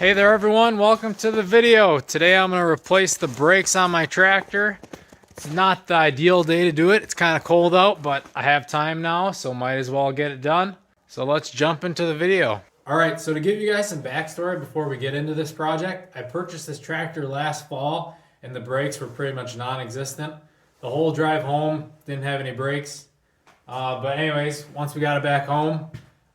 Hey there everyone, welcome to the video. Today I'm going to replace the brakes on my tractor. It's not the ideal day to do it. It's kind of cold out, but I have time now, so might as well get it done. So let's jump into the video. Alright, so to give you guys some backstory before we get into this project, I purchased this tractor last fall and the brakes were pretty much non-existent. The whole drive home didn't have any brakes. But anyways, once we got it back home,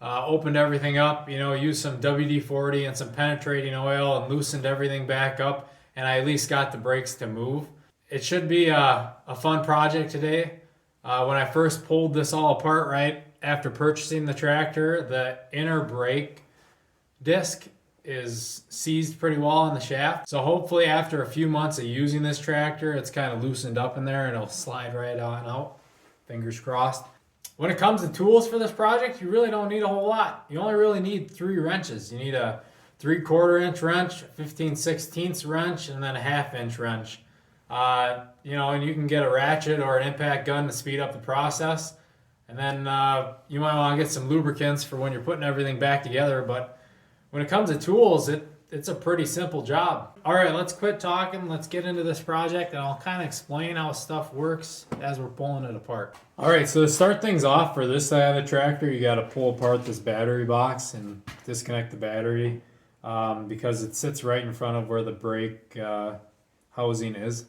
opened everything up, used some WD-40 and some penetrating oil and loosened everything back up, and I at least got the brakes to move. It should be a fun project today. When I first pulled this all apart right after purchasing the tractor, the inner brake disc is seized pretty well on the shaft. So hopefully after a few months of using this tractor, it's kind of loosened up in there and it'll slide right on out. Fingers crossed. When it comes to tools for this project, you really don't need a whole lot. You only really need 3 wrenches. You need a 3/4 inch wrench, a 15/16 wrench, and then a 1/2 inch wrench. And you can get a ratchet or an impact gun to speed up the process. And then you might want to get some lubricants for when you're putting everything back together. But when it comes to tools, it's a pretty simple job. All right, let's quit talking. Let's get into this project and I'll kind of explain how stuff works as we're pulling it apart. All right, so to start things off, for this side of the tractor, you got to pull apart this battery box and disconnect the battery because it sits right in front of where the brake housing is.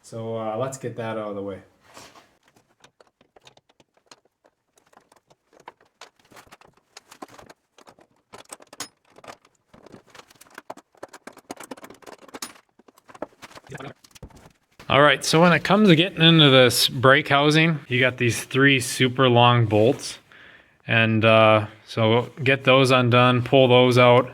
So let's get that out of the way. All right, so when it comes to getting into this brake housing, you got these 3 super long bolts. And so get those undone, pull those out,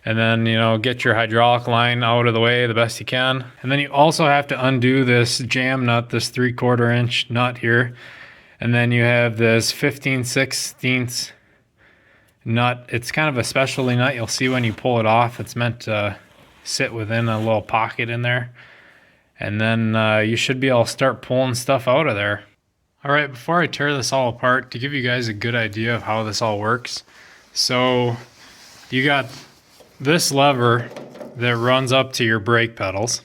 and then, get your hydraulic line out of the way the best you can. And then you also have to undo this jam nut, this 3/4 inch nut here. And then you have this 15/16 nut. It's kind of a specialty nut. You'll see when you pull it off, it's meant to sit within a little pocket in there. And then you should be able to start pulling stuff out of there. All right, before I tear this all apart, to give you guys a good idea of how this all works. So you got this lever that runs up to your brake pedals.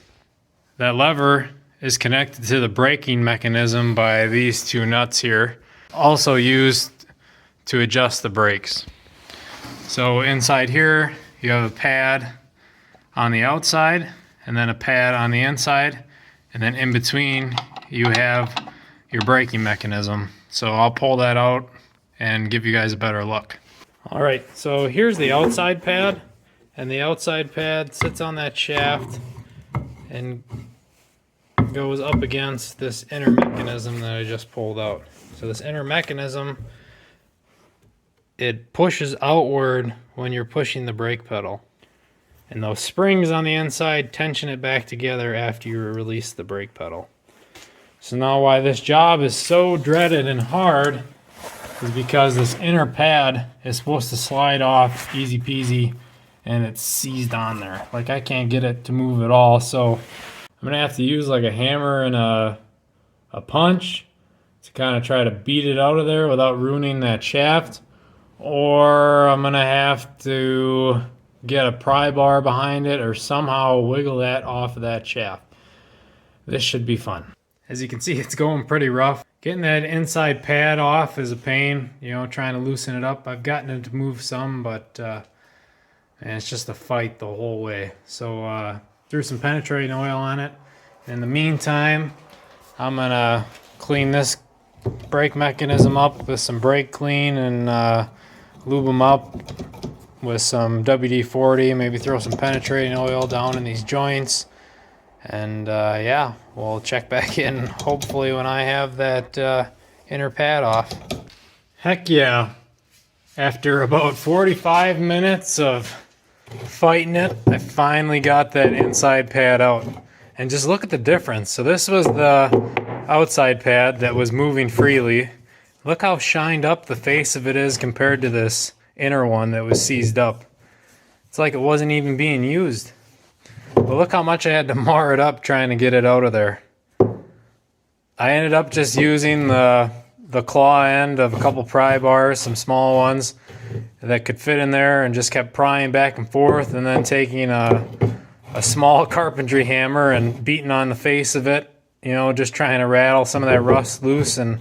That lever is connected to the braking mechanism by these 2 nuts here, also used to adjust the brakes. So inside here, you have a pad on the outside, and then a pad on the inside, and then in between you have your braking mechanism. So I'll pull that out and give you guys a better look. All right, so here's the outside pad, and the outside pad sits on that shaft and goes up against this inner mechanism that I just pulled out. So this inner mechanism, it pushes outward when you're pushing the brake pedal. And those springs on the inside tension it back together after you release the brake pedal. So now why this job is so dreaded and hard is because this inner pad is supposed to slide off easy peasy and it's seized on there. Like I can't get it to move at all, so I'm gonna have to use like a hammer and a punch to kind of try to beat it out of there without ruining that shaft. Or I'm gonna have to get a pry bar behind it or somehow wiggle that off of that shaft. This should be fun. As you can see, it's going pretty rough. Getting that inside pad off is a pain, trying to loosen it up. I've gotten it to move some, but it's just a fight the whole way. So threw some penetrating oil on it. In the meantime, I'm gonna clean this brake mechanism up with some brake clean and lube them up with some WD-40, maybe throw some penetrating oil down in these joints. And yeah, we'll check back in hopefully when I have that inner pad off. Heck yeah. After about 45 minutes of fighting it, I finally got that inside pad out. And just look at the difference. So this was the outside pad that was moving freely. Look how shined up the face of it is compared to this inner one that was seized up. It's like it wasn't even being used. But look how much I had to mar it up trying to get it out of there. I ended up just using the claw end of a couple pry bars, some small ones, that could fit in there, and just kept prying back and forth, and then taking a small carpentry hammer and beating on the face of it, you know, just trying to rattle some of that rust loose, and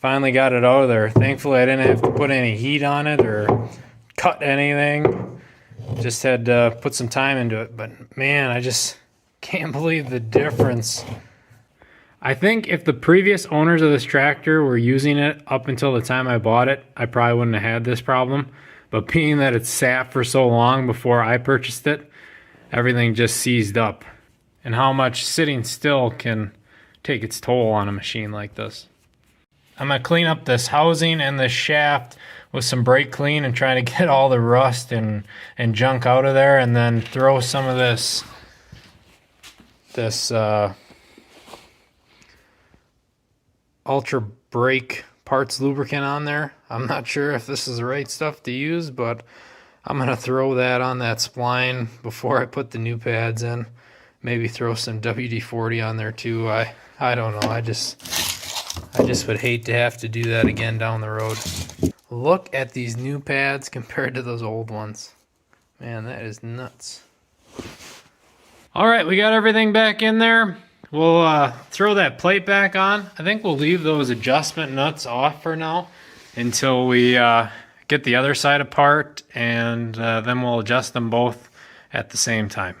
finally got it out of there. Thankfully, I didn't have to put any heat on it or cut anything. Just had to put some time into it. But man, I just can't believe the difference. I think if the previous owners of this tractor were using it up until the time I bought it, I probably wouldn't have had this problem. But being that it's sat for so long before I purchased it, everything just seized up. And how much sitting still can take its toll on a machine like this. I'm going to clean up this housing and this shaft with some brake clean and try to get all the rust and junk out of there, and then throw some of this Ultra Brake parts lubricant on there. I'm not sure if this is the right stuff to use, but I'm going to throw that on that spline before I put the new pads in. Maybe throw some WD-40 on there too. I don't know. I just would hate to have to do that again down the road. Look at these new pads compared to those old ones. Man, that is nuts. All right, we got everything back in there. We'll throw that plate back on. I think we'll leave those adjustment nuts off for now until we get the other side apart, and then we'll adjust them both at the same time.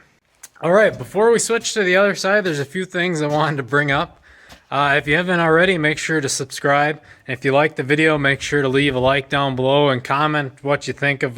All right, before we switch to the other side, there's a few things I wanted to bring up. If you haven't already, make sure to subscribe. And if you like the video, make sure to leave a like down below and comment what you think of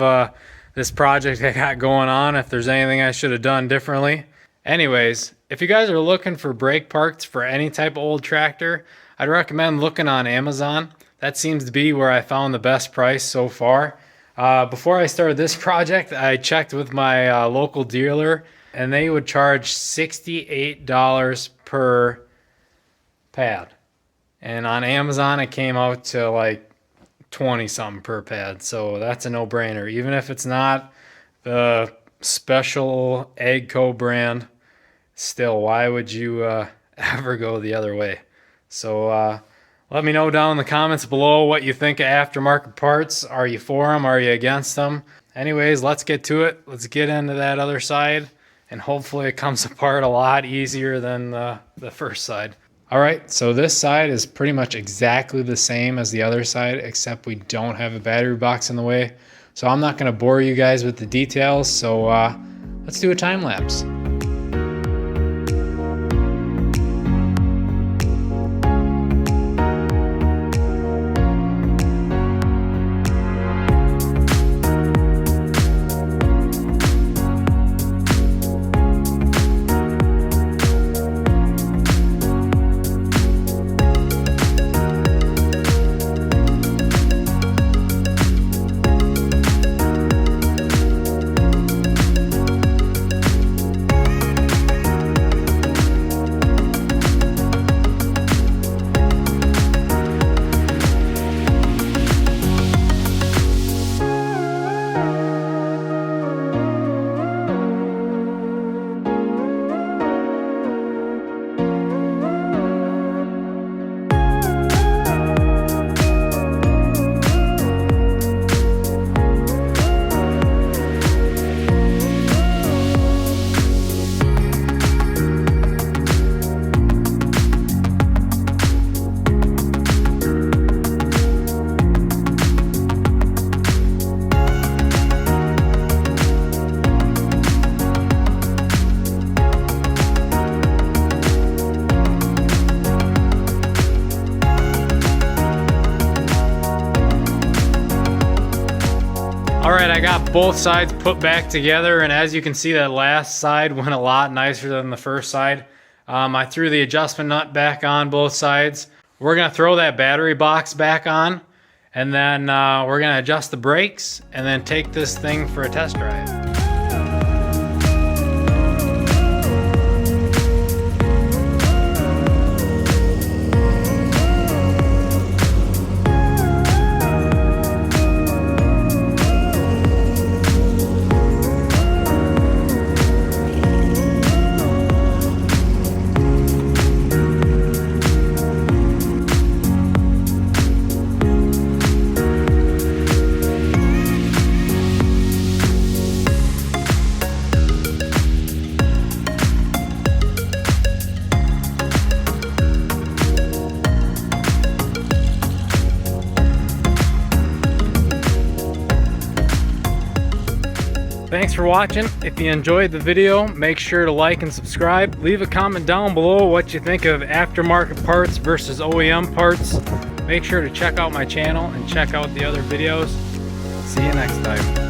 this project I got going on, if there's anything I should have done differently. Anyways, if you guys are looking for brake parts for any type of old tractor, I'd recommend looking on Amazon. That seems to be where I found the best price so far. Before I started this project, I checked with my local dealer, and they would charge $68 per pad. And on Amazon, it came out to like 20 something per pad. So that's a no-brainer. Even if it's not the special AGCO brand, still, why would you ever go the other way? So let me know down in the comments below what you think of aftermarket parts. Are you for them? Are you against them? Anyways, let's get to it. Let's get into that other side, and hopefully it comes apart a lot easier than the first side. All right, so this side is pretty much exactly the same as the other side, except we don't have a battery box in the way. So I'm not going to bore you guys with the details, so let's do a time lapse. Alright, I got both sides put back together, and as you can see, that last side went a lot nicer than the first side. I threw the adjustment nut back on both sides. We're going to throw that battery box back on, and then we're going to adjust the brakes, and then take this thing for a test drive. Thanks for watching. If you enjoyed the video, make sure to like and subscribe. Leave a comment down below what you think of aftermarket parts versus OEM parts. Make sure to check out my channel and check out the other videos. See you next time.